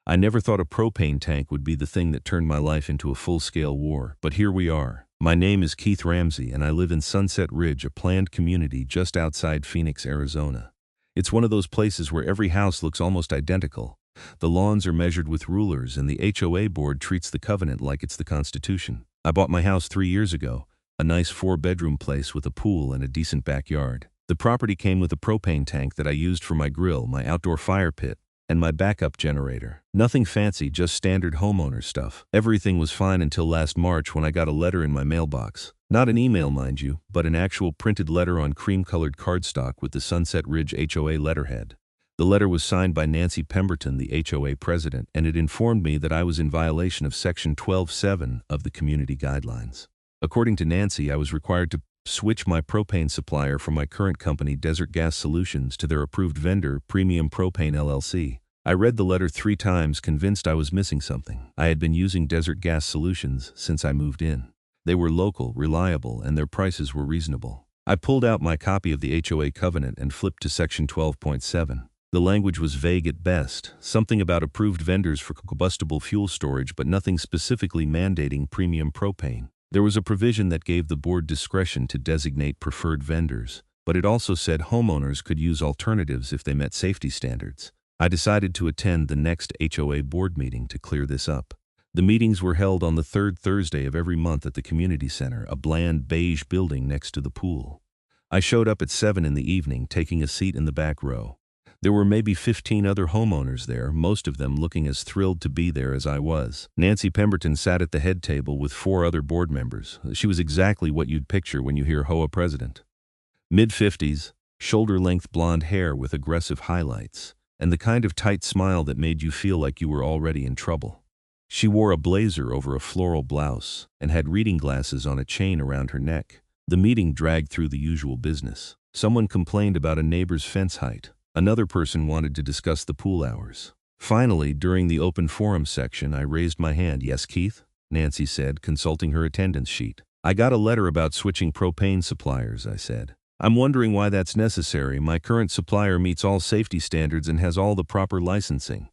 I never thought a propane tank would be the thing that turned my life into a full-scale war, but here we are. My name is Keith Ramsey, and I live in Sunset Ridge, a planned community just outside Phoenix, Arizona. It's one of those places where every house looks almost identical. The lawns are measured with rulers, and the HOA board treats the covenant like it's the Constitution. I bought my house 3 years ago, a nice 4-bedroom place with a pool and a decent backyard. The property came with a propane tank that I used for my grill, my outdoor fire pit, and my backup generator. Nothing fancy, just standard homeowner stuff. Everything was fine until last March when I got a letter in my mailbox. Not an email, mind you, but an actual printed letter on cream-colored cardstock with the Sunset Ridge HOA letterhead. The letter was signed by Nancy Pemberton, the HOA president, and it informed me that I was in violation of Section 12.7 of the community guidelines. According to Nancy, I was required to switch my propane supplier from my current company, Desert Gas Solutions, to their approved vendor, Premium Propane LLC. I read the letter 3 times, convinced I was missing something. I had been using Desert Gas Solutions since I moved in. They were local, reliable, and their prices were reasonable. I pulled out my copy of the HOA covenant and flipped to Section 12.7. The language was vague at best, something about approved vendors for combustible fuel storage, but nothing specifically mandating premium propane. There was a provision that gave the board discretion to designate preferred vendors, but it also said homeowners could use alternatives if they met safety standards. I decided to attend the next HOA board meeting to clear this up. The meetings were held on the 3rd Thursday of every month at the community center, a bland beige building next to the pool. I showed up at 7 in the evening, taking a seat in the back row. There were maybe 15 other homeowners there, most of them looking as thrilled to be there as I was. Nancy Pemberton sat at the head table with 4 other board members. She was exactly what you'd picture when you hear HOA president. Mid-50s, shoulder-length blonde hair with aggressive highlights, and the kind of tight smile that made you feel like you were already in trouble. She wore a blazer over a floral blouse and had reading glasses on a chain around her neck. The meeting dragged through the usual business. Someone complained about a neighbor's fence height. Another person wanted to discuss the pool hours. Finally, during the open forum section, I raised my hand. "Yes, Keith?" Nancy said, consulting her attendance sheet. "I got a letter about switching propane suppliers," I said. "I'm wondering why that's necessary. My current supplier meets all safety standards and has all the proper licensing."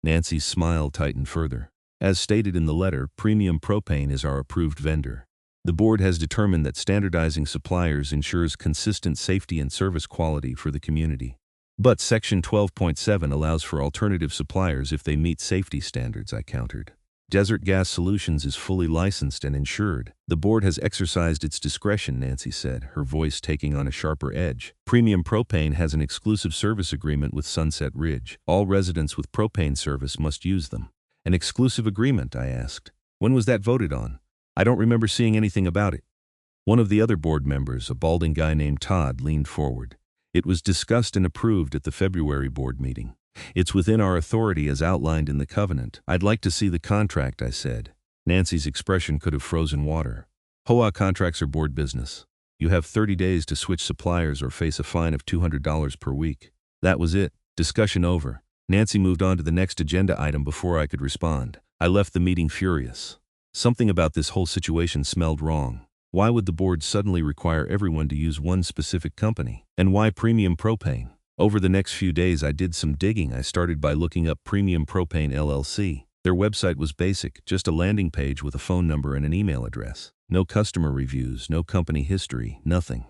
Nancy's smile tightened further. "As stated in the letter, Premium Propane is our approved vendor. The board has determined that standardizing suppliers ensures consistent safety and service quality for the community. But Section 12.7 allows for alternative suppliers if they meet safety standards," I countered. "Desert Gas Solutions is fully licensed and insured. The board has exercised its discretion," Nancy said, her voice taking on a sharper edge. "Premium Propane has an exclusive service agreement with Sunset Ridge. All residents with propane service must use them." "An exclusive agreement?" I asked. "When was that voted on? I don't remember seeing anything about it." One of the other board members, a balding guy named Todd, leaned forward. "It was discussed and approved at the February board meeting. It's within our authority as outlined in the covenant." "I'd like to see the contract," I said. Nancy's expression could have frozen water. "HOA contracts are board business. You have 30 days to switch suppliers or face a fine of $200 per week." That was it. Discussion over. Nancy moved on to the next agenda item before I could respond. I left the meeting furious. Something about this whole situation smelled wrong. Why would the board suddenly require everyone to use one specific company? And why Premium Propane? Over the next few days I did some digging. I started by looking up Premium Propane LLC. Their website was basic, just a landing page with a phone number and an email address. No customer reviews, no company history, nothing.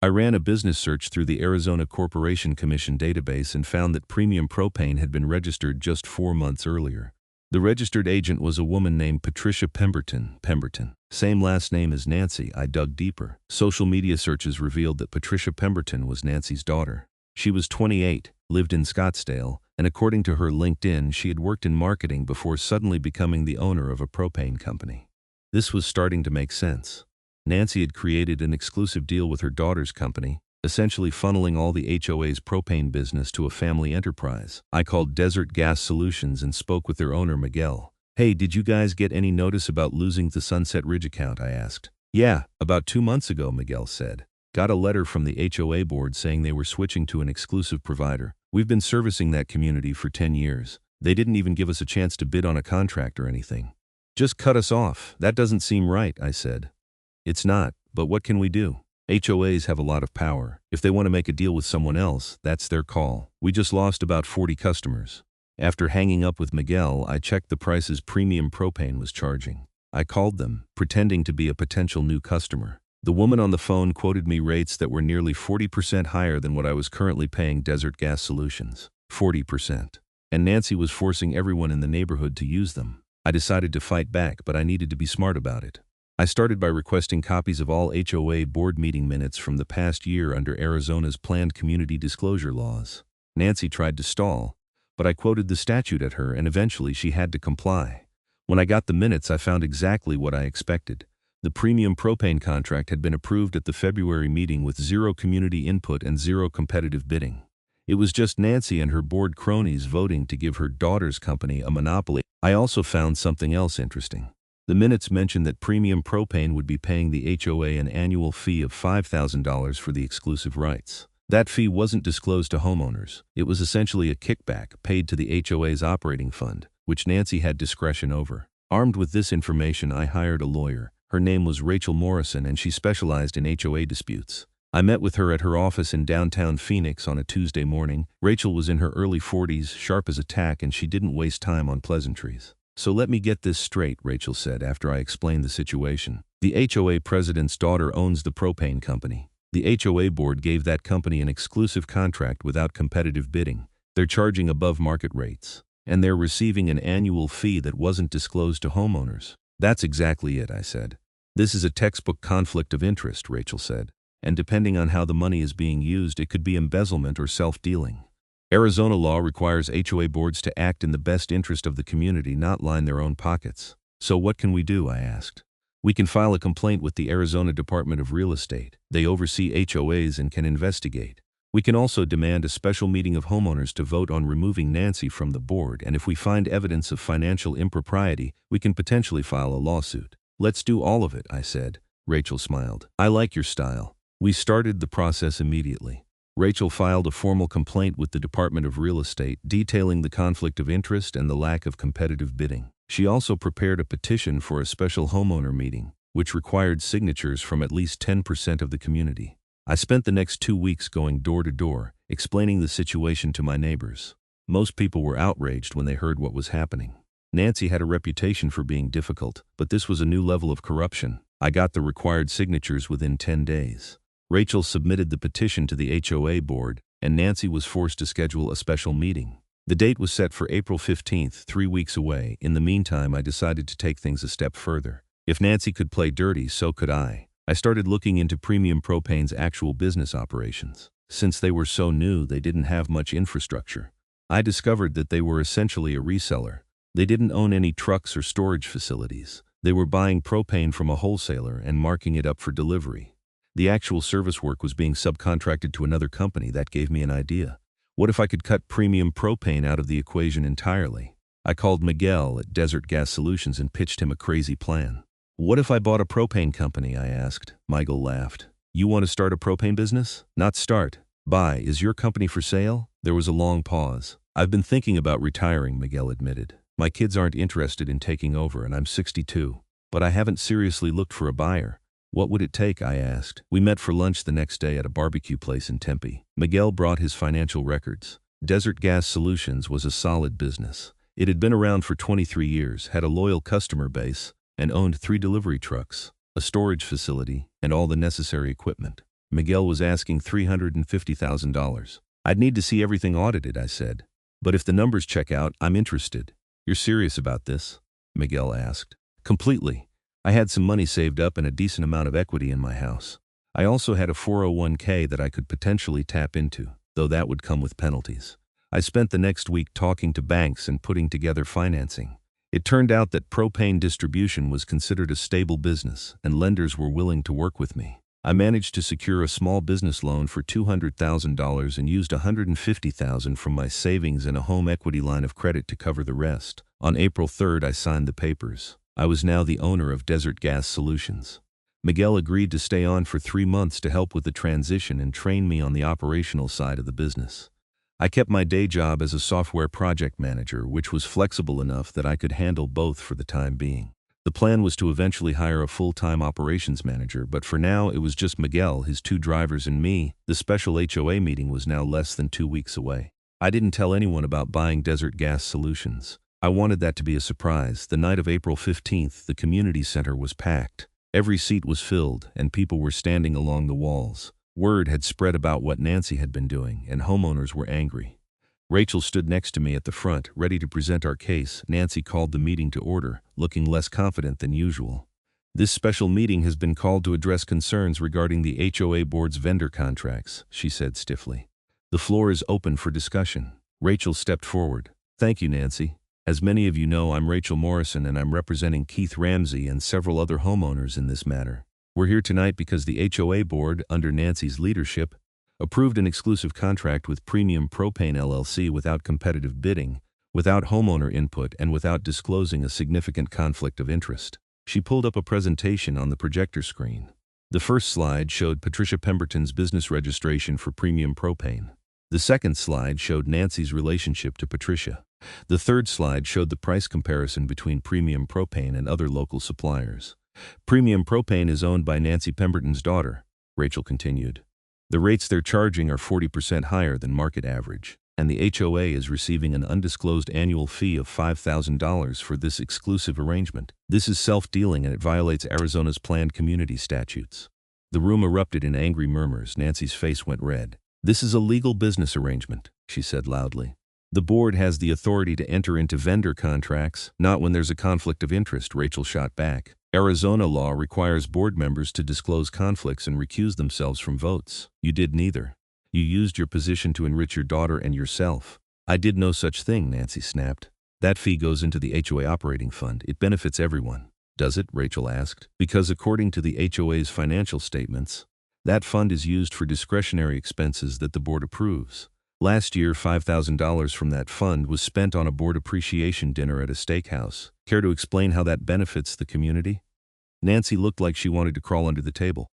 I ran a business search through the Arizona Corporation Commission database and found that Premium Propane had been registered just 4 months earlier. The registered agent was a woman named Patricia Pemberton. Same last name as Nancy. I dug deeper. Social media searches revealed that Patricia Pemberton was Nancy's daughter. She was 28, lived in Scottsdale, and according to her LinkedIn, she had worked in marketing before suddenly becoming the owner of a propane company. This was starting to make sense. Nancy had created an exclusive deal with her daughter's company, essentially funneling all the HOA's propane business to a family enterprise. I called Desert Gas Solutions and spoke with their owner, Miguel. "Hey, did you guys get any notice about losing the Sunset Ridge account?" I asked. "Yeah, about 2 months ago," Miguel said. "Got a letter from the HOA board saying they were switching to an exclusive provider. We've been servicing that community for 10 years. They didn't even give us a chance to bid on a contract or anything. Just cut us off. That doesn't seem right," I said. "It's not, but what can we do? HOAs have a lot of power. If they want to make a deal with someone else, that's their call. We just lost about 40 customers." After hanging up with Miguel, I checked the prices Premium Propane was charging. I called them, pretending to be a potential new customer. The woman on the phone quoted me rates that were nearly 40% higher than what I was currently paying Desert Gas Solutions. 40%. And Nancy was forcing everyone in the neighborhood to use them. I decided to fight back, but I needed to be smart about it. I started by requesting copies of all HOA board meeting minutes from the past year under Arizona's planned community disclosure laws. Nancy tried to stall, but I quoted the statute at her and eventually she had to comply. When I got the minutes, I found exactly what I expected. The Premium Propane contract had been approved at the February meeting with zero community input and zero competitive bidding. It was just Nancy and her board cronies voting to give her daughter's company a monopoly. I also found something else interesting. The minutes mentioned that Premium Propane would be paying the HOA an annual fee of $5,000 for the exclusive rights. That fee wasn't disclosed to homeowners. It was essentially a kickback paid to the HOA's operating fund, which Nancy had discretion over. Armed with this information, I hired a lawyer. Her name was Rachel Morrison, and she specialized in HOA disputes. I met with her at her office in downtown Phoenix on a Tuesday morning. Rachel was in her early 40s, sharp as a tack, and she didn't waste time on pleasantries. "So let me get this straight," Rachel said after I explained the situation. "The HOA president's daughter owns the propane company. The HOA board gave that company an exclusive contract without competitive bidding. They're charging above market rates. And they're receiving an annual fee that wasn't disclosed to homeowners." "That's exactly it," I said. "This is a textbook conflict of interest," Rachel said. "And depending on how the money is being used, it could be embezzlement or self-dealing. Arizona law requires HOA boards to act in the best interest of the community, not line their own pockets." "So what can we do?" I asked. "We can file a complaint with the Arizona Department of Real Estate. They oversee HOAs and can investigate. We can also demand a special meeting of homeowners to vote on removing Nancy from the board, and if we find evidence of financial impropriety, we can potentially file a lawsuit." "Let's do all of it," I said. Rachel smiled. "I like your style." We started the process immediately. Rachel filed a formal complaint with the Department of Real Estate detailing the conflict of interest and the lack of competitive bidding. She also prepared a petition for a special homeowner meeting, which required signatures from at least 10% of the community. I spent the next 2 weeks going door to door, explaining the situation to my neighbors. Most people were outraged when they heard what was happening. Nancy had a reputation for being difficult, but this was a new level of corruption. I got the required signatures within 10 days. Rachel submitted the petition to the HOA board, and Nancy was forced to schedule a special meeting. The date was set for April 15th, 3 weeks away. In the meantime, I decided to take things a step further. If Nancy could play dirty, so could I. I started looking into Premium Propane's actual business operations. Since they were so new, they didn't have much infrastructure. I discovered that they were essentially a reseller. They didn't own any trucks or storage facilities. They were buying propane from a wholesaler and marking it up for delivery. The actual service work was being subcontracted to another company. That gave me an idea. What if I could cut Premium Propane out of the equation entirely? I called Miguel at Desert Gas Solutions and pitched him a crazy plan. "What if I bought a propane company?" I asked. Miguel laughed. "You want to start a propane business?" "Not start. Buy. Is your company for sale?" There was a long pause. "I've been thinking about retiring," Miguel admitted. "My kids aren't interested in taking over, and I'm 62. But I haven't seriously looked for a buyer." "What would it take?" I asked. We met for lunch the next day at a barbecue place in Tempe. Miguel brought his financial records. Desert Gas Solutions was a solid business. It had been around for 23 years, had a loyal customer base, and owned 3 delivery trucks, a storage facility, and all the necessary equipment. Miguel was asking $350,000. "I'd need to see everything audited," I said. "But if the numbers check out, I'm interested." "You're serious about this?" Miguel asked. "Completely. I had some money saved up and a decent amount of equity in my house. I also had a 401k that I could potentially tap into, though that would come with penalties." I spent the next week talking to banks and putting together financing. It turned out that propane distribution was considered a stable business, and lenders were willing to work with me. I managed to secure a small business loan for $200,000 and used $150,000 from my savings and a home equity line of credit to cover the rest. On April 3rd, I signed the papers. I was now the owner of Desert Gas Solutions. Miguel agreed to stay on for 3 months to help with the transition and train me on the operational side of the business. I kept my day job as a software project manager, which was flexible enough that I could handle both for the time being. The plan was to eventually hire a full-time operations manager, but for now it was just Miguel, his 2 drivers, and me. The special HOA meeting was now less than 2 weeks away. I didn't tell anyone about buying Desert Gas Solutions. I wanted that to be a surprise. The night of April 15th, the community center was packed. Every seat was filled, and people were standing along the walls. Word had spread about what Nancy had been doing, and homeowners were angry. Rachel stood next to me at the front, ready to present our case. Nancy called the meeting to order, looking less confident than usual. This special meeting has been called to address concerns regarding the HOA board's vendor contracts, she said stiffly. The floor is open for discussion. Rachel stepped forward. Thank you, Nancy. As many of you know, I'm Rachel Morrison, and I'm representing Keith Ramsey and several other homeowners in this matter. We're here tonight because the HOA board, under Nancy's leadership, approved an exclusive contract with Premium Propane LLC without competitive bidding, without homeowner input, and without disclosing a significant conflict of interest. She pulled up a presentation on the projector screen. The first slide showed Patricia Pemberton's business registration for Premium Propane. The second slide showed Nancy's relationship to Patricia. The third slide showed the price comparison between Premium Propane and other local suppliers. Premium Propane is owned by Nancy Pemberton's daughter, Rachel continued. The rates they're charging are 40% higher than market average, and the HOA is receiving an undisclosed annual fee of $5,000 for this exclusive arrangement. This is self-dealing, and it violates Arizona's planned community statutes. The room erupted in angry murmurs. Nancy's face went red. This is a legal business arrangement, she said loudly. The board has the authority to enter into vendor contracts, not when there's a conflict of interest, Rachel shot back. Arizona law requires board members to disclose conflicts and recuse themselves from votes. You did neither. You used your position to enrich your daughter and yourself. I did no such thing, Nancy snapped. That fee goes into the HOA operating fund. It benefits everyone. Does it? Rachel asked. Because according to the HOA's financial statements, that fund is used for discretionary expenses that the board approves. Last year, $5,000 from that fund was spent on a board appreciation dinner at a steakhouse. Care to explain how that benefits the community? Nancy looked like she wanted to crawl under the table.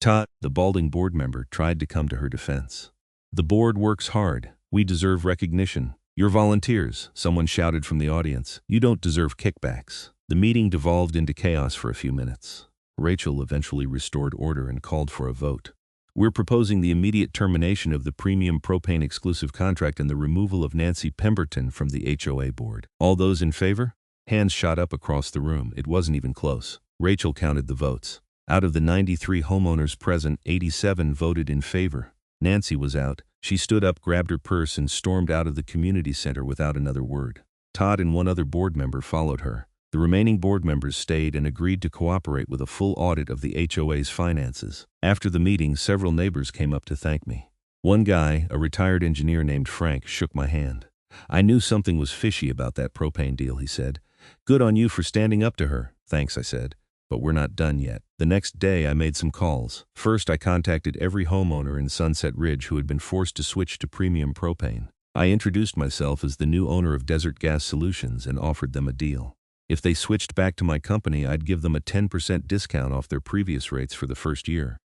Todd, the balding board member, tried to come to her defense. The board works hard. We deserve recognition. You're volunteers, someone shouted from the audience. You don't deserve kickbacks. The meeting devolved into chaos for a few minutes. Rachel eventually restored order and called for a vote. We're proposing the immediate termination of the Premium Propane exclusive contract and the removal of Nancy Pemberton from the HOA board. All those in favor? Hands shot up across the room. It wasn't even close. Rachel counted the votes. Out of the 93 homeowners present, 87 voted in favor. Nancy was out. She stood up, grabbed her purse, and stormed out of the community center without another word. Todd and one other board member followed her. The remaining board members stayed and agreed to cooperate with a full audit of the HOA's finances. After the meeting, several neighbors came up to thank me. One guy, a retired engineer named Frank, shook my hand. I knew something was fishy about that propane deal, he said. Good on you for standing up to her. Thanks, I said. But we're not done yet. The next day, I made some calls. First, I contacted every homeowner in Sunset Ridge who had been forced to switch to Premium Propane. I introduced myself as the new owner of Desert Gas Solutions and offered them a deal. If they switched back to my company, I'd give them a 10% discount off their previous rates for the first year.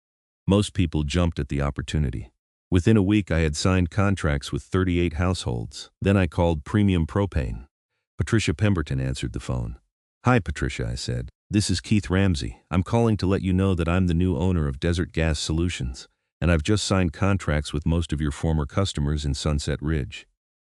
Most people jumped at the opportunity. Within a week, I had signed contracts with 38 households. Then I called Premium Propane. Patricia Pemberton answered the phone. Hi, Patricia, I said. This is Keith Ramsey. I'm calling to let you know that I'm the new owner of Desert Gas Solutions, and I've just signed contracts with most of your former customers in Sunset Ridge.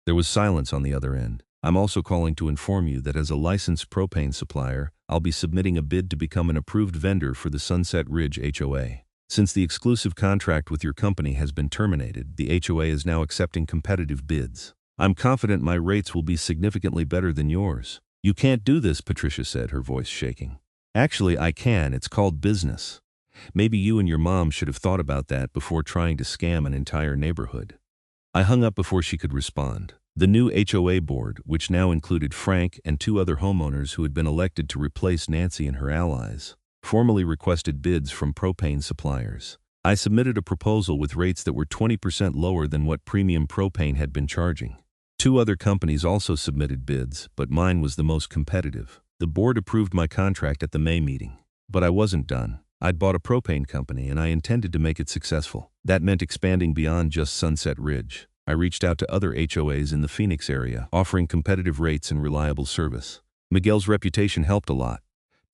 There was silence on the other end. I'm also calling to inform you that as a licensed propane supplier, I'll be submitting a bid to become an approved vendor for the Sunset Ridge HOA. Since the exclusive contract with your company has been terminated, the HOA is now accepting competitive bids. I'm confident my rates will be significantly better than yours. You can't do this, Patricia said, her voice shaking. Actually, I can. It's called business. Maybe you and your mom should have thought about that before trying to scam an entire neighborhood. I hung up before she could respond. The new HOA board, which now included Frank and 2 other homeowners who had been elected to replace Nancy and her allies, formally requested bids from propane suppliers. I submitted a proposal with rates that were 20% lower than what Premium Propane had been charging. 2 other companies also submitted bids, but mine was the most competitive. The board approved my contract at the May meeting. But I wasn't done. I'd bought a propane company and I intended to make it successful. That meant expanding beyond just Sunset Ridge. I reached out to other HOAs in the Phoenix area, offering competitive rates and reliable service. Miguel's reputation helped a lot.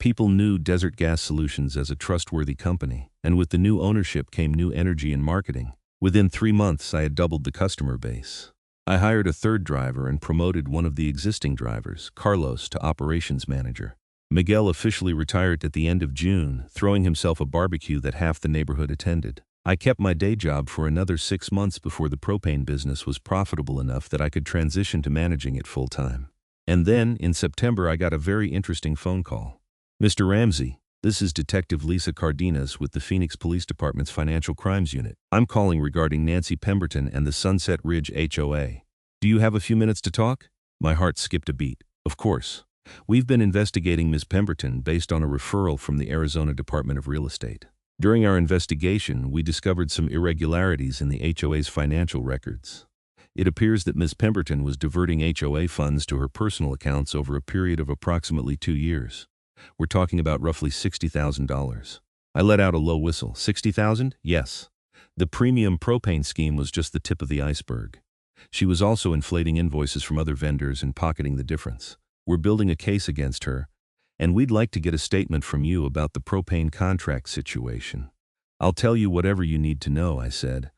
People knew Desert Gas Solutions as a trustworthy company, and with the new ownership came new energy and marketing. Within 3 months, I had doubled the customer base. I hired a third driver and promoted one of the existing drivers, Carlos, to operations manager. Miguel officially retired at the end of June, throwing himself a barbecue that half the neighborhood attended. I kept my day job for another 6 months before the propane business was profitable enough that I could transition to managing it full-time. And then, in September, I got a very interesting phone call. "Mr. Ramsey, this is Detective Lisa Cardenas with the Phoenix Police Department's Financial Crimes Unit. I'm calling regarding Nancy Pemberton and the Sunset Ridge HOA. Do you have a few minutes to talk?" My heart skipped a beat. Of course. We've been investigating Ms. Pemberton based on a referral from the Arizona Department of Real Estate. During our investigation, we discovered some irregularities in the HOA's financial records. It appears that Ms. Pemberton was diverting HOA funds to her personal accounts over a period of approximately 2 years. We're talking about roughly $60,000. I let out a low whistle. $60,000? Yes. The premium propane scheme was just the tip of the iceberg. She was also inflating invoices from other vendors and pocketing the difference. We're building a case against her, and we'd like to get a statement from you about the propane contract situation. "I'll tell you whatever you need to know," I said.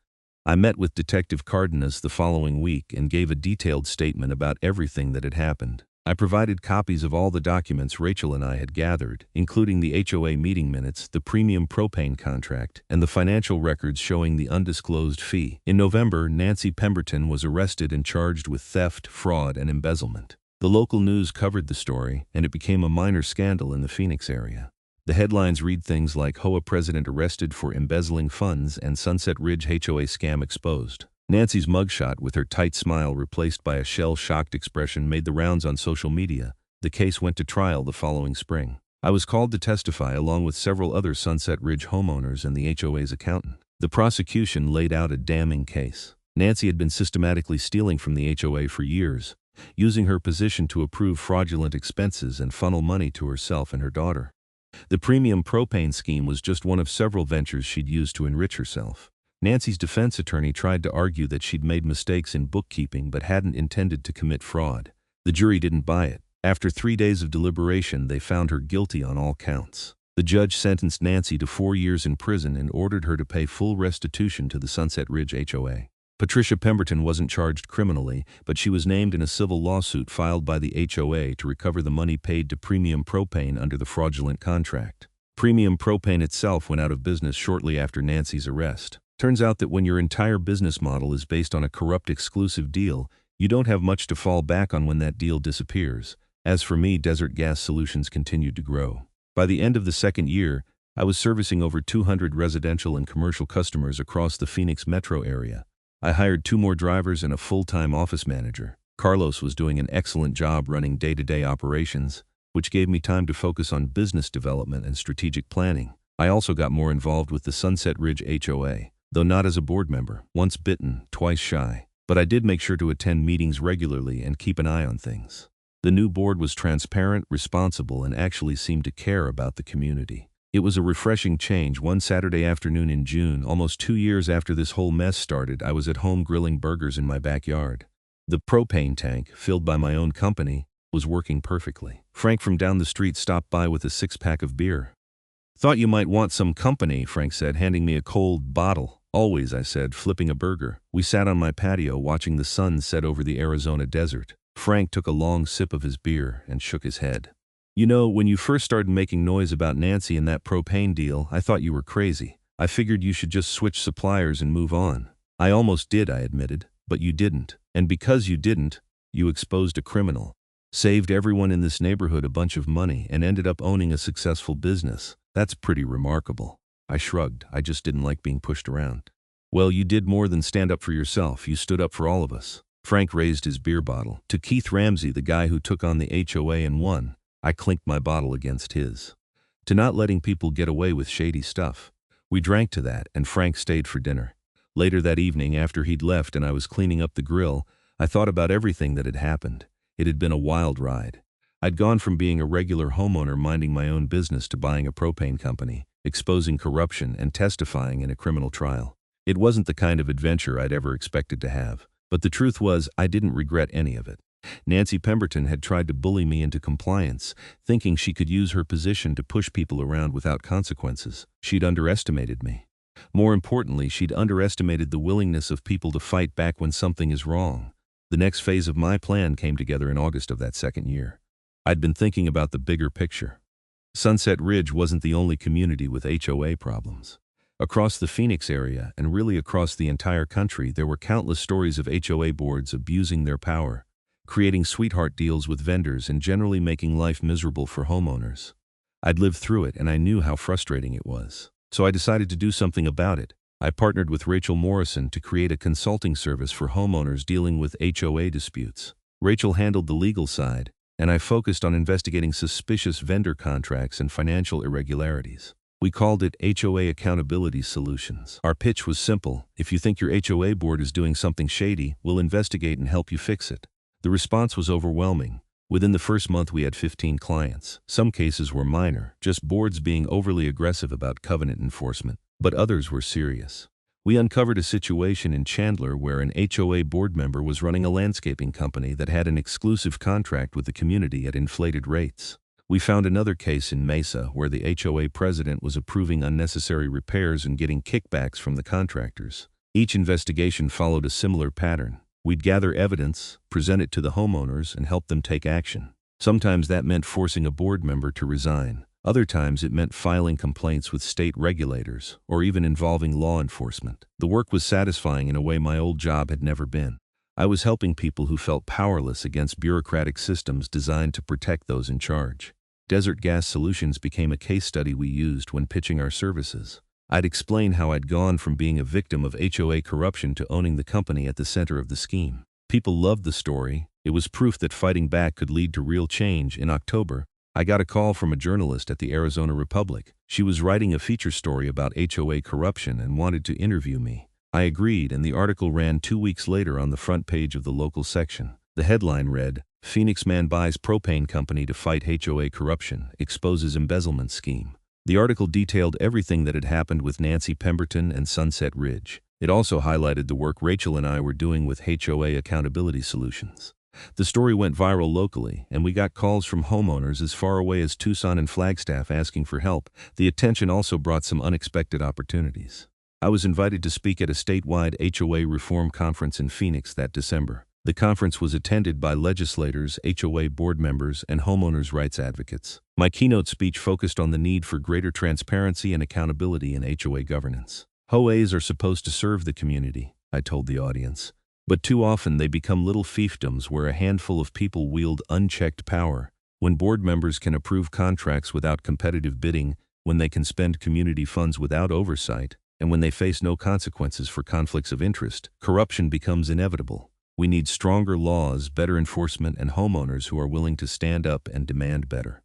I met with Detective Cardenas the following week and gave a detailed statement about everything that had happened. I provided copies of all the documents Rachel and I had gathered, including the HOA meeting minutes, the premium propane contract, and the financial records showing the undisclosed fee. In November, Nancy Pemberton was arrested and charged with theft, fraud, and embezzlement. The local news covered the story, and it became a minor scandal in the Phoenix area. The headlines read things like "HOA president arrested for embezzling funds" and "Sunset Ridge HOA scam exposed." Nancy's mugshot, with her tight smile replaced by a shell-shocked expression, made the rounds on social media. The case went to trial the following spring. I was called to testify along with several other Sunset Ridge homeowners and the HOA's accountant. The prosecution laid out a damning case. Nancy had been systematically stealing from the HOA for years, using her position to approve fraudulent expenses and funnel money to herself and her daughter. The premium propane scheme was just one of several ventures she'd used to enrich herself. Nancy's defense attorney tried to argue that she'd made mistakes in bookkeeping but hadn't intended to commit fraud. The jury didn't buy it. After 3 days of deliberation, they found her guilty on all counts. The judge sentenced Nancy to 4 years in prison and ordered her to pay full restitution to the Sunset Ridge HOA. Patricia Pemberton wasn't charged criminally, but she was named in a civil lawsuit filed by the HOA to recover the money paid to Premium Propane under the fraudulent contract. Premium Propane itself went out of business shortly after Nancy's arrest. Turns out that when your entire business model is based on a corrupt exclusive deal, you don't have much to fall back on when that deal disappears. As for me, Desert Gas Solutions continued to grow. By the end of the second year, I was servicing over 200 residential and commercial customers across the Phoenix metro area. I hired 2 more drivers and a full-time office manager. Carlos was doing an excellent job running day-to-day operations, which gave me time to focus on business development and strategic planning. I also got more involved with the Sunset Ridge HOA, though not as a board member. Once bitten, twice shy. But I did make sure to attend meetings regularly and keep an eye on things. The new board was transparent, responsible, and actually seemed to care about the community. It was a refreshing change. One Saturday afternoon in June, almost 2 years after this whole mess started, I was at home grilling burgers in my backyard. The propane tank, filled by my own company, was working perfectly. Frank from down the street stopped by with a 6-pack of beer. "Thought you might want some company," Frank said, handing me a cold bottle. "Always," I said, flipping a burger. We sat on my patio watching the sun set over the Arizona desert. Frank took a long sip of his beer and shook his head. "You know, when you first started making noise about Nancy and that propane deal, I thought you were crazy. I figured you should just switch suppliers and move on." "I almost did," I admitted, "but you didn't. And because you didn't, you exposed a criminal. Saved everyone in this neighborhood a bunch of money and ended up owning a successful business. That's pretty remarkable." I shrugged. I just didn't like being pushed around. "Well, you did more than stand up for yourself. You stood up for all of us." Frank raised his beer bottle. "To Keith Ramsey, the guy who took on the HOA and won." I clinked my bottle against his. "To not letting people get away with shady stuff." We drank to that, and Frank stayed for dinner. Later that evening, after he'd left and I was cleaning up the grill, I thought about everything that had happened. It had been a wild ride. I'd gone from being a regular homeowner minding my own business to buying a propane company, exposing corruption, and testifying in a criminal trial. It wasn't the kind of adventure I'd ever expected to have, but the truth was I didn't regret any of it. Nancy Pemberton had tried to bully me into compliance, thinking she could use her position to push people around without consequences. She'd underestimated me. More importantly, she'd underestimated the willingness of people to fight back when something is wrong. The next phase of my plan came together in August of that second year. I'd been thinking about the bigger picture. Sunset Ridge wasn't the only community with HOA problems. Across the Phoenix area, and really across the entire country, there were countless stories of HOA boards abusing their power, creating sweetheart deals with vendors, and generally making life miserable for homeowners. I'd lived through it, and I knew how frustrating it was. So I decided to do something about it. I partnered with Rachel Morrison to create a consulting service for homeowners dealing with HOA disputes. Rachel handled the legal side, and I focused on investigating suspicious vendor contracts and financial irregularities. We called it HOA Accountability Solutions. Our pitch was simple: if you think your HOA board is doing something shady, we'll investigate and help you fix it. The response was overwhelming. Within the first month, we had 15 clients. Some cases were minor, just boards being overly aggressive about covenant enforcement, but others were serious. We uncovered a situation in Chandler where an HOA board member was running a landscaping company that had an exclusive contract with the community at inflated rates. We found another case in Mesa where the HOA president was approving unnecessary repairs and getting kickbacks from the contractors. Each investigation followed a similar pattern. We'd gather evidence, present it to the homeowners, and help them take action. Sometimes that meant forcing a board member to resign. Other times it meant filing complaints with state regulators, or even involving law enforcement. The work was satisfying in a way my old job had never been. I was helping people who felt powerless against bureaucratic systems designed to protect those in charge. Desert Gas Solutions became a case study we used when pitching our services. I'd explain how I'd gone from being a victim of HOA corruption to owning the company at the center of the scheme. People loved the story. It was proof that fighting back could lead to real change. In October, I got a call from a journalist at the Arizona Republic. She was writing a feature story about HOA corruption and wanted to interview me. I agreed, and the article ran 2 weeks later on the front page of the local section. The headline read, "Phoenix Man Buys Propane Company to Fight HOA Corruption, Exposes Embezzlement Scheme." The article detailed everything that had happened with Nancy Pemberton and Sunset Ridge. It also highlighted the work Rachel and I were doing with HOA Accountability Solutions. The story went viral locally, and we got calls from homeowners as far away as Tucson and Flagstaff asking for help. The attention also brought some unexpected opportunities. I was invited to speak at a statewide HOA reform conference in Phoenix that December. The conference was attended by legislators, HOA board members, and homeowners' rights advocates. My keynote speech focused on the need for greater transparency and accountability in HOA governance. HOAs are supposed to serve the community, I told the audience. But too often they become little fiefdoms where a handful of people wield unchecked power. When board members can approve contracts without competitive bidding, when they can spend community funds without oversight, and when they face no consequences for conflicts of interest, corruption becomes inevitable. We need stronger laws, better enforcement, and homeowners who are willing to stand up and demand better.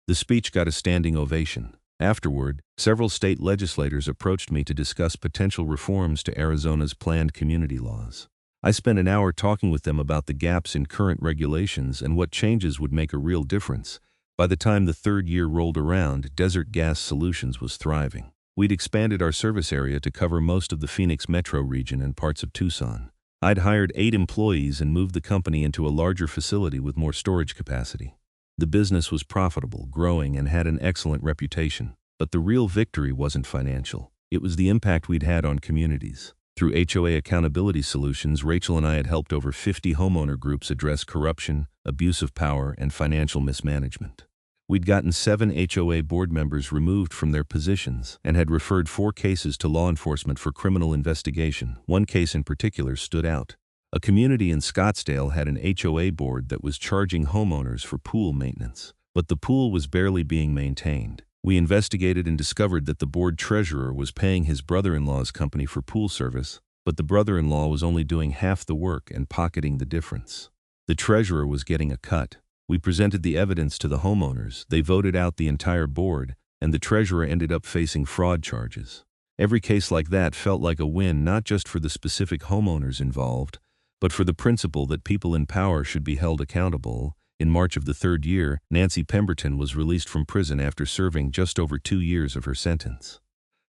The speech got a standing ovation. Afterward, several state legislators approached me to discuss potential reforms to Arizona's planned community laws. I spent an hour talking with them about the gaps in current regulations and what changes would make a real difference. By the time the third year rolled around, Desert Gas Solutions was thriving. We'd expanded our service area to cover most of the Phoenix metro region and parts of Tucson. I'd hired 8 employees and moved the company into a larger facility with more storage capacity. The business was profitable, growing, and had an excellent reputation. But the real victory wasn't financial. It was the impact we'd had on communities. Through HOA Accountability Solutions, Rachel and I had helped over 50 homeowner groups address corruption, abuse of power, and financial mismanagement. We'd gotten 7 HOA board members removed from their positions and had referred 4 cases to law enforcement for criminal investigation. One case in particular stood out. A community in Scottsdale had an HOA board that was charging homeowners for pool maintenance, but the pool was barely being maintained. We investigated and discovered that the board treasurer was paying his brother-in-law's company for pool service, but the brother-in-law was only doing half the work and pocketing the difference. The treasurer was getting a cut. We presented the evidence to the homeowners, they voted out the entire board, and the treasurer ended up facing fraud charges. Every case like that felt like a win not just for the specific homeowners involved, but for the principle that people in power should be held accountable. In March of the third year, Nancy Pemberton was released from prison after serving just over 2 years of her sentence.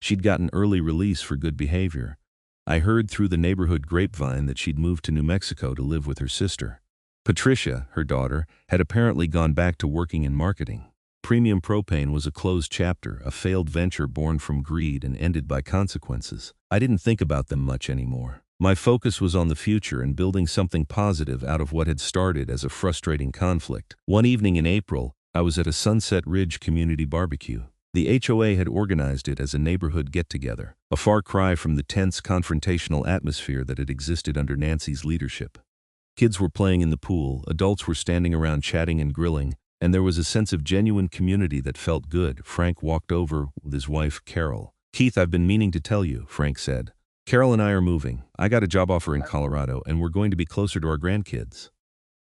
She'd gotten early release for good behavior. I heard through the neighborhood grapevine that she'd moved to New Mexico to live with her sister. Patricia, her daughter, had apparently gone back to working in marketing. Premium Propane was a closed chapter, a failed venture born from greed and ended by consequences. I didn't think about them much anymore. My focus was on the future and building something positive out of what had started as a frustrating conflict. One evening in April, I was at a Sunset Ridge community barbecue. The HOA had organized it as a neighborhood get-together, a far cry from the tense, confrontational atmosphere that had existed under Nancy's leadership. Kids were playing in the pool, adults were standing around chatting and grilling, and there was a sense of genuine community that felt good. Frank walked over with his wife, Carol. "Keith, I've been meaning to tell you," Frank said. "Carol and I are moving. I got a job offer in Colorado, and we're going to be closer to our grandkids."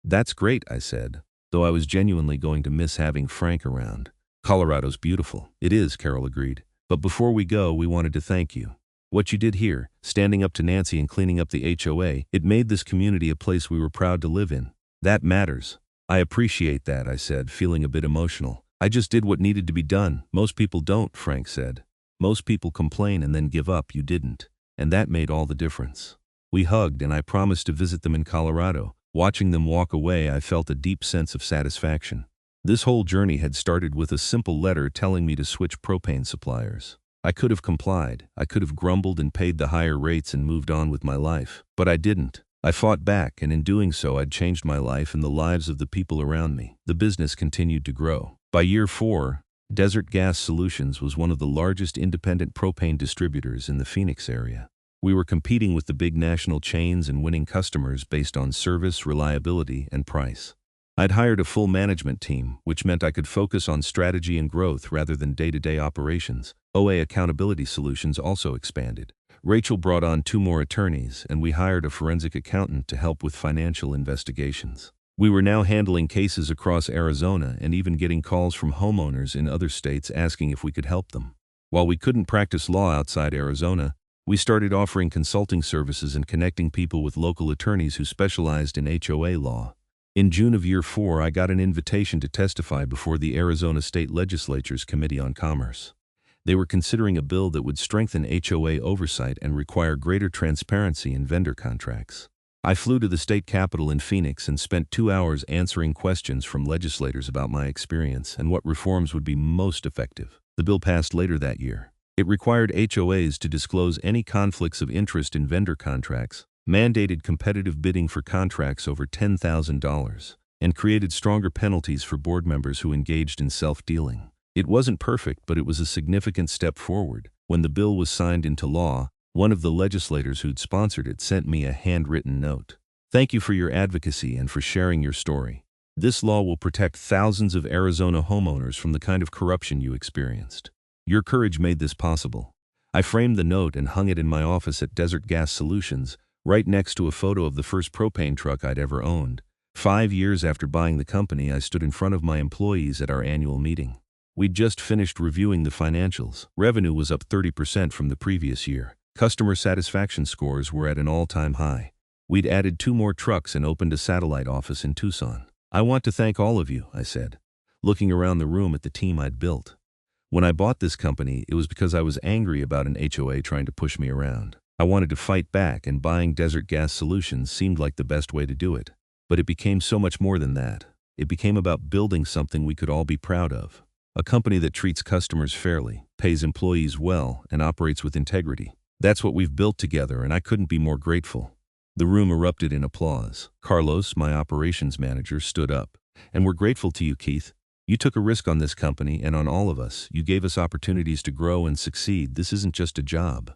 "That's great," I said, though I was genuinely going to miss having Frank around. "Colorado's beautiful." "It is," Carol agreed. "But before we go, we wanted to thank you. What you did here, standing up to Nancy and cleaning up the HOA, it made this community a place we were proud to live in. That matters." "I appreciate that," I said, feeling a bit emotional. "I just did what needed to be done." "Most people don't," Frank said. "Most people complain and then give up. You didn't. And that made all the difference." We hugged, and I promised to visit them in Colorado. Watching them walk away, I felt a deep sense of satisfaction. This whole journey had started with a simple letter telling me to switch propane suppliers. I could have complied. I could have grumbled and paid the higher rates and moved on with my life. But I didn't. I fought back, and in doing so, I'd changed my life and the lives of the people around me. The business continued to grow. By year 4, Desert Gas Solutions was one of the largest independent propane distributors in the Phoenix area. We were competing with the big national chains and winning customers based on service, reliability, and price. I'd hired a full management team, which meant I could focus on strategy and growth rather than day-to-day operations. HOA accountability solutions also expanded. Rachel brought on 2 more attorneys, and we hired a forensic accountant to help with financial investigations. We were now handling cases across Arizona and even getting calls from homeowners in other states asking if we could help them. While we couldn't practice law outside Arizona, we started offering consulting services and connecting people with local attorneys who specialized in HOA law. In June of year 4, I got an invitation to testify before the Arizona State Legislature's Committee on Commerce. They were considering a bill that would strengthen HOA oversight and require greater transparency in vendor contracts. I flew to the state capitol in Phoenix and spent 2 hours answering questions from legislators about my experience and what reforms would be most effective. The bill passed later that year. It required HOAs to disclose any conflicts of interest in vendor contracts, mandated competitive bidding for contracts over $10,000, and created stronger penalties for board members who engaged in self-dealing. It wasn't perfect, but it was a significant step forward. When the bill was signed into law, one of the legislators who'd sponsored it sent me a handwritten note. "Thank you for your advocacy and for sharing your story. This law will protect thousands of Arizona homeowners from the kind of corruption you experienced. Your courage made this possible." I framed the note and hung it in my office at Desert Gas Solutions, right next to a photo of the first propane truck I'd ever owned. 5 years after buying the company, I stood in front of my employees at our annual meeting. We'd just finished reviewing the financials. Revenue was up 30% from the previous year. Customer satisfaction scores were at an all-time high. We'd added 2 more trucks and opened a satellite office in Tucson. "I want to thank all of you," I said, looking around the room at the team I'd built. When I bought this company, it was because I was angry about an HOA trying to push me around. I wanted to fight back, and buying Desert Gas Solutions seemed like the best way to do it. But it became so much more than that. It became about building something we could all be proud of. A company that treats customers fairly, pays employees well, and operates with integrity. That's what we've built together, and I couldn't be more grateful. The room erupted in applause. Carlos, my operations manager, stood up. "And we're grateful to you, Keith. You took a risk on this company and on all of us. You gave us opportunities to grow and succeed. This isn't just a job.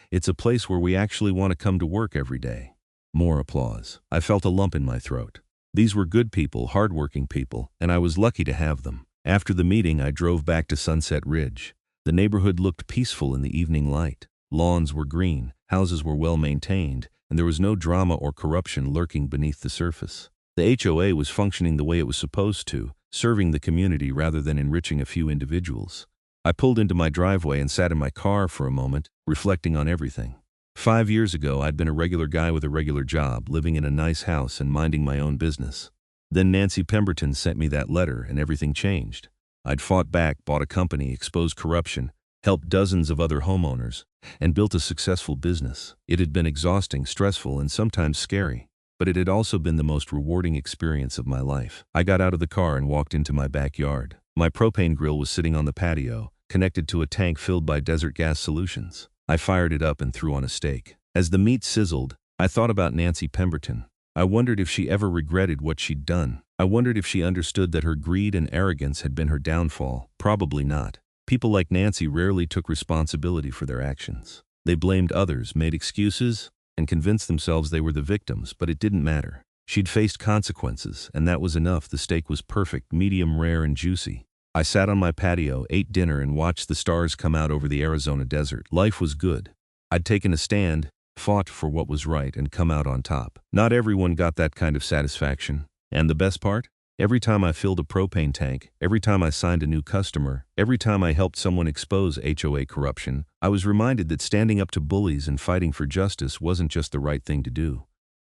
It's a place where we actually want to come to work every day." More applause. I felt a lump in my throat. These were good people, hardworking people, and I was lucky to have them. After the meeting, I drove back to Sunset Ridge. The neighborhood looked peaceful in the evening light. Lawns were green, houses were well maintained, and there was no drama or corruption lurking beneath the surface. The HOA was functioning the way it was supposed to, serving the community rather than enriching a few individuals. I pulled into my driveway and sat in my car for a moment, reflecting on everything. 5 years ago, I'd been a regular guy with a regular job, living in a nice house and minding my own business. Then Nancy Pemberton sent me that letter, and everything changed. I'd fought back, bought a company, exposed corruption, helped dozens of other homeowners, and built a successful business. It had been exhausting, stressful, and sometimes scary, but it had also been the most rewarding experience of my life. I got out of the car and walked into my backyard. My propane grill was sitting on the patio, connected to a tank filled by Desert Gas Solutions. I fired it up and threw on a steak. As the meat sizzled, I thought about Nancy Pemberton. I wondered if she ever regretted what she'd done. I wondered if she understood that her greed and arrogance had been her downfall. Probably not. People like Nancy rarely took responsibility for their actions. They blamed others, made excuses, and convinced themselves they were the victims, but it didn't matter. She'd faced consequences, and that was enough. The steak was perfect, medium rare and juicy. I sat on my patio, ate dinner, and watched the stars come out over the Arizona desert. Life was good. I'd taken a stand, fought for what was right, and come out on top. Not everyone got that kind of satisfaction. And the best part? Every time I filled a propane tank, every time I signed a new customer, every time I helped someone expose HOA corruption, I was reminded that standing up to bullies and fighting for justice wasn't just the right thing to do.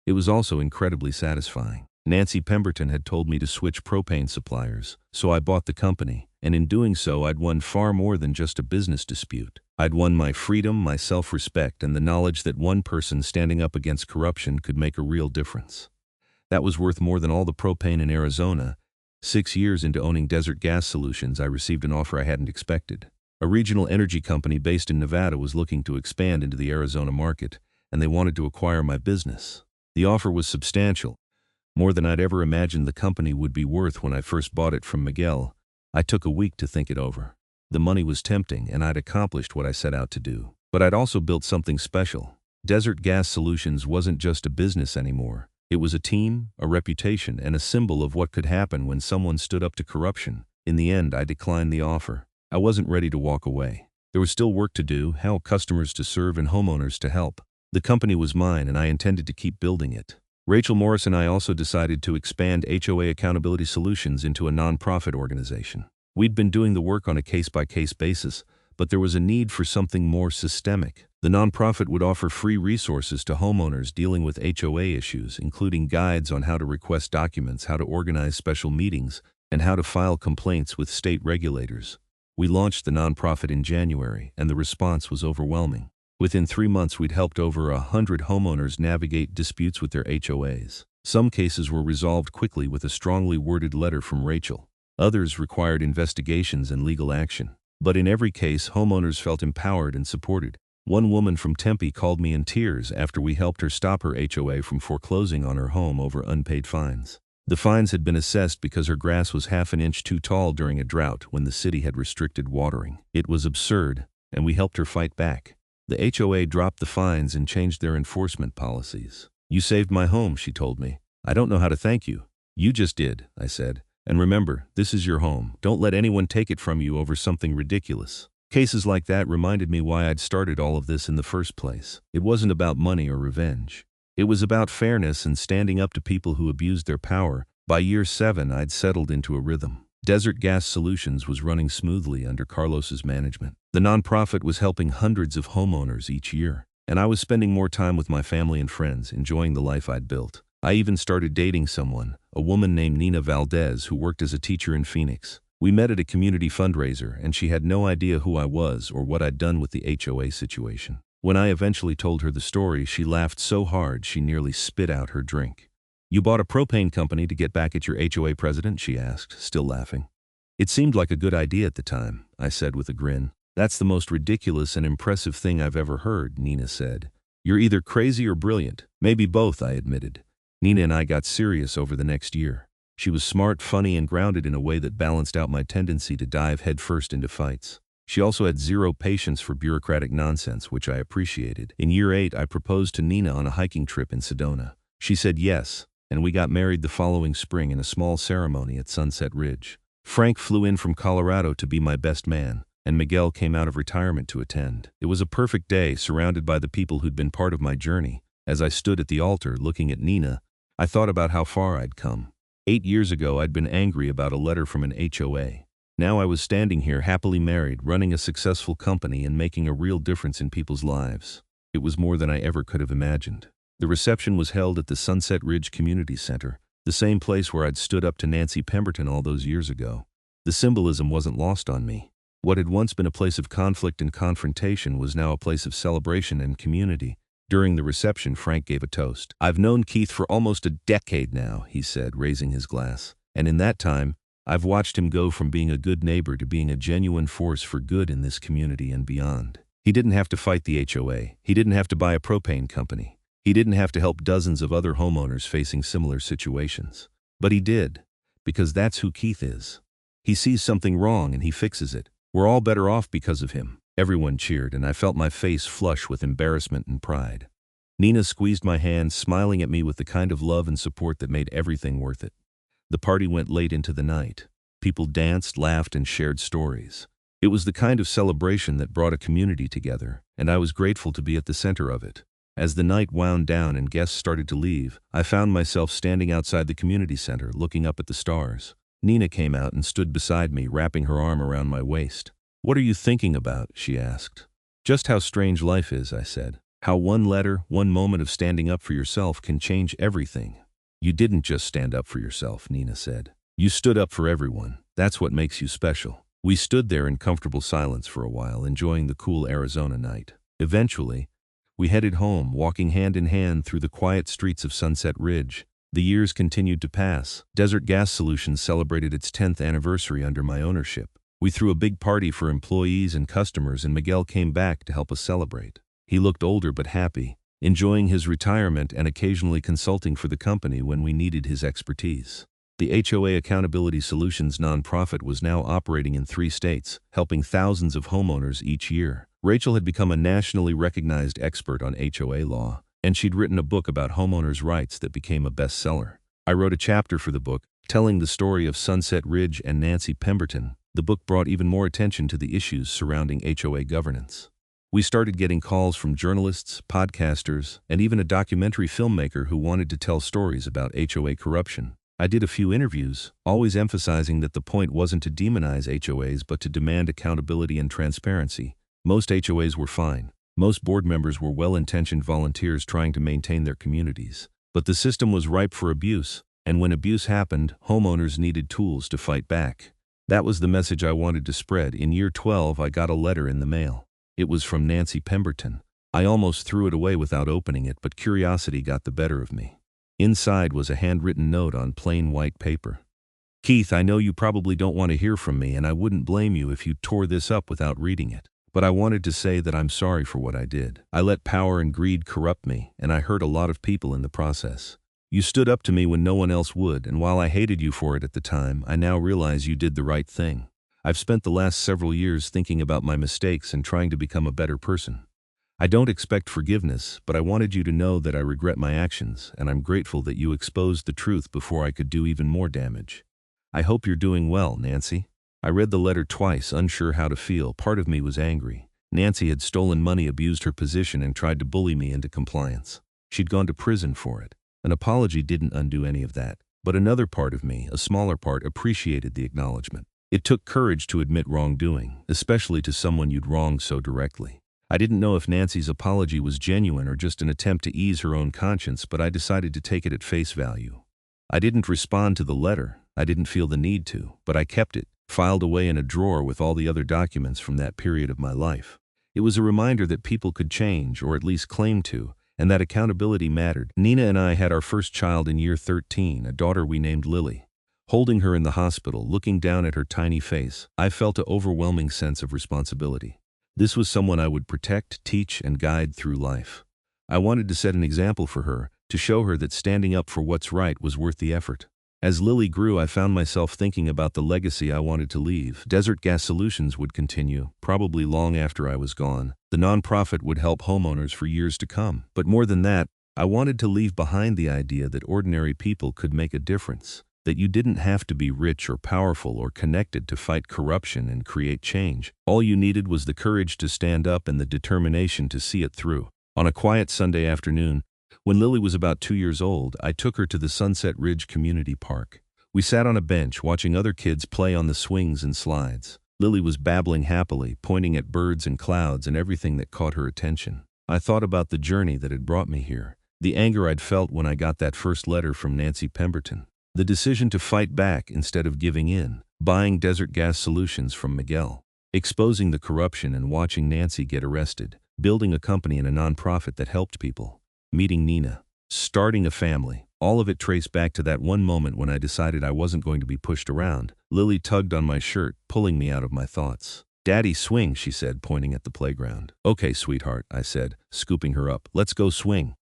It was also incredibly satisfying. Nancy Pemberton had told me to switch propane suppliers, so I bought the company, and in doing so I'd won far more than just a business dispute. I'd won my freedom, my self-respect, and the knowledge that one person standing up against corruption could make a real difference. That was worth more than all the propane in Arizona. 6 years into owning Desert Gas Solutions, I received an offer I hadn't expected. A regional energy company based in Nevada was looking to expand into the Arizona market, and they wanted to acquire my business. The offer was substantial, more than I'd ever imagined the company would be worth when I first bought it from Miguel. I took a week to think it over. The money was tempting, and I'd accomplished what I set out to do. But I'd also built something special. Desert Gas Solutions wasn't just a business anymore. It was a team, a reputation, and a symbol of what could happen when someone stood up to corruption. In the end, I declined the offer. I wasn't ready to walk away. There was still work to do, customers to serve, and homeowners to help. The company was mine, and I intended to keep building it. Rachel Morris and I also decided to expand HOA Accountability Solutions into a nonprofit organization. We'd been doing the work on a case-by-case basis, but there was a need for something more systemic. The nonprofit would offer free resources to homeowners dealing with HOA issues, including guides on how to request documents, how to organize special meetings, and how to file complaints with state regulators. We launched the nonprofit in January, and the response was overwhelming. Within 3 months, we'd helped over 100 homeowners navigate disputes with their HOAs. Some cases were resolved quickly with a strongly worded letter from Rachel. Others required investigations and legal action. But in every case, homeowners felt empowered and supported. One woman from Tempe called me in tears after we helped her stop her HOA from foreclosing on her home over unpaid fines. The fines had been assessed because her grass was half an inch too tall during a drought when the city had restricted watering. It was absurd, and we helped her fight back. The HOA dropped the fines and changed their enforcement policies. "You saved my home," she told me. "I don't know how to thank you." "You just did," I said. "And remember, this is your home. Don't let anyone take it from you over something ridiculous." Cases like that reminded me why I'd started all of this in the first place. It wasn't about money or revenge. It was about fairness and standing up to people who abused their power. By year 7, I'd settled into a rhythm. Desert Gas Solutions was running smoothly under Carlos's management. The nonprofit was helping hundreds of homeowners each year, and I was spending more time with my family and friends, enjoying the life I'd built. I even started dating someone, a woman named Nina Valdez, who worked as a teacher in Phoenix. We met at a community fundraiser, and she had no idea who I was or what I'd done with the HOA situation. When I eventually told her the story, she laughed so hard she nearly spit out her drink. "You bought a propane company to get back at your HOA president?" she asked, still laughing. "It seemed like a good idea at the time," I said with a grin. "That's the most ridiculous and impressive thing I've ever heard," Nina said. "You're either crazy or brilliant." "Maybe both," I admitted. Nina and I got serious over the next year. She was smart, funny, and grounded in a way that balanced out my tendency to dive headfirst into fights. She also had zero patience for bureaucratic nonsense, which I appreciated. In year 8, I proposed to Nina on a hiking trip in Sedona. She said yes, and we got married the following spring in a small ceremony at Sunset Ridge. Frank flew in from Colorado to be my best man, and Miguel came out of retirement to attend. It was a perfect day, surrounded by the people who'd been part of my journey. As I stood at the altar looking at Nina, I thought about how far I'd come. 8 years ago, I'd been angry about a letter from an HOA. Now I was standing here happily married, running a successful company and making a real difference in people's lives. It was more than I ever could have imagined. The reception was held at the Sunset Ridge Community Center, the same place where I'd stood up to Nancy Pemberton all those years ago. The symbolism wasn't lost on me. What had once been a place of conflict and confrontation was now a place of celebration and community. During the reception, Frank gave a toast. "I've known Keith for almost a decade now," he said, raising his glass. "And in that time, I've watched him go from being a good neighbor to being a genuine force for good in this community and beyond. He didn't have to fight the HOA. He didn't have to buy a propane company. He didn't have to help dozens of other homeowners facing similar situations. But he did, because that's who Keith is. He sees something wrong and he fixes it. We're all better off because of him. Everyone cheered, and I felt my face flush with embarrassment and pride. Nina squeezed my hand, smiling at me with the kind of love and support that made everything worth it. The party went late into the night. People danced, laughed, and shared stories. It was the kind of celebration that brought a community together, and I was grateful to be at the center of it. As the night wound down and guests started to leave, I found myself standing outside the community center, looking up at the stars. Nina came out and stood beside me, wrapping her arm around my waist. "What are you thinking about?" she asked. "Just how strange life is," I said. "How one letter, one moment of standing up for yourself can change everything." "You didn't just stand up for yourself," Nina said. "You stood up for everyone. That's what makes you special." We stood there in comfortable silence for a while, enjoying the cool Arizona night. Eventually, we headed home, walking hand in hand through the quiet streets of Sunset Ridge. The years continued to pass. Desert Gas Solutions celebrated its 10th anniversary under my ownership. We threw a big party for employees and customers, and Miguel came back to help us celebrate. He looked older but happy, enjoying his retirement and occasionally consulting for the company when we needed his expertise. The HOA Accountability Solutions nonprofit was now operating in 3 states, helping thousands of homeowners each year. Rachel had become a nationally recognized expert on HOA law, and she'd written a book about homeowners' rights that became a bestseller. I wrote a chapter for the book, telling the story of Sunset Ridge and Nancy Pemberton. The book brought even more attention to the issues surrounding HOA governance. We started getting calls from journalists, podcasters, and even a documentary filmmaker who wanted to tell stories about HOA corruption. I did a few interviews, always emphasizing that the point wasn't to demonize HOAs but to demand accountability and transparency. Most HOAs were fine. Most board members were well-intentioned volunteers trying to maintain their communities. But the system was ripe for abuse, and when abuse happened, homeowners needed tools to fight back. That was the message I wanted to spread. In year 12, I got a letter in the mail. It was from Nancy Pemberton. I almost threw it away without opening it, but curiosity got the better of me. Inside was a handwritten note on plain white paper. "Keith, I know you probably don't want to hear from me, and I wouldn't blame you if you tore this up without reading it. But I wanted to say that I'm sorry for what I did. I let power and greed corrupt me, and I hurt a lot of people in the process. You stood up to me when no one else would, and while I hated you for it at the time, I now realize you did the right thing. I've spent the last several years thinking about my mistakes and trying to become a better person. I don't expect forgiveness, but I wanted you to know that I regret my actions, and I'm grateful that you exposed the truth before I could do even more damage. I hope you're doing well, Nancy." I read the letter twice, unsure how to feel. Part of me was angry. Nancy had stolen money, abused her position, and tried to bully me into compliance. She'd gone to prison for it. An apology didn't undo any of that. But another part of me, a smaller part, appreciated the acknowledgement. It took courage to admit wrongdoing, especially to someone you'd wronged so directly. I didn't know if Nancy's apology was genuine or just an attempt to ease her own conscience, but I decided to take it at face value. I didn't respond to the letter. I didn't feel the need to, but I kept it, filed away in a drawer with all the other documents from that period of my life. It was a reminder that people could change, or at least claim to, and that accountability mattered. Nina and I had our first child in year 13, a daughter we named Lily. Holding her in the hospital, looking down at her tiny face, I felt an overwhelming sense of responsibility. This was someone I would protect, teach, and guide through life. I wanted to set an example for her, to show her that standing up for what's right was worth the effort. As Lily grew, I found myself thinking about the legacy I wanted to leave. Desert Gas Solutions would continue, probably long after I was gone. The nonprofit would help homeowners for years to come. But more than that, I wanted to leave behind the idea that ordinary people could make a difference, that you didn't have to be rich or powerful or connected to fight corruption and create change. All you needed was the courage to stand up and the determination to see it through. On a quiet Sunday afternoon, when Lily was about 2 years old, I took her to the Sunset Ridge Community Park. We sat on a bench watching other kids play on the swings and slides. Lily was babbling happily, pointing at birds and clouds and everything that caught her attention. I thought about the journey that had brought me here, the anger I'd felt when I got that first letter from Nancy Pemberton, the decision to fight back instead of giving in, buying Desert Gas Solutions from Miguel, exposing the corruption and watching Nancy get arrested, building a company and a nonprofit that helped people, meeting Nina, starting a family. All of it traced back to that one moment when I decided I wasn't going to be pushed around. Lily tugged on my shirt, pulling me out of my thoughts. "Daddy, swing," she said, pointing at the playground. "Okay, sweetheart," I said, scooping her up. "Let's go swing."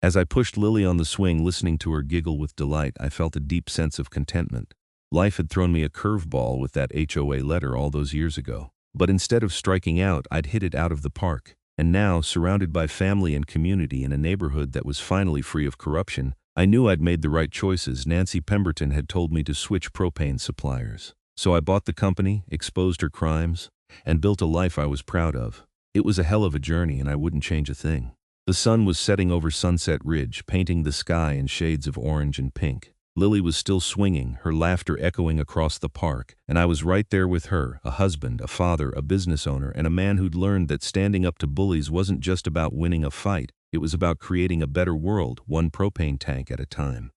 As I pushed Lily on the swing, listening to her giggle with delight, I felt a deep sense of contentment. Life had thrown me a curveball with that HOA letter all those years ago. But instead of striking out, I'd hit it out of the park. And now, surrounded by family and community in a neighborhood that was finally free of corruption, I knew I'd made the right choices. Nancy Pemberton had told me to switch propane suppliers. So I bought the company, exposed her crimes, and built a life I was proud of. It was a hell of a journey, and I wouldn't change a thing. The sun was setting over Sunset Ridge, painting the sky in shades of orange and pink. Lily was still swinging, her laughter echoing across the park, and I was right there with her, a husband, a father, a business owner, and a man who'd learned that standing up to bullies wasn't just about winning a fight, it was about creating a better world, one propane tank at a time.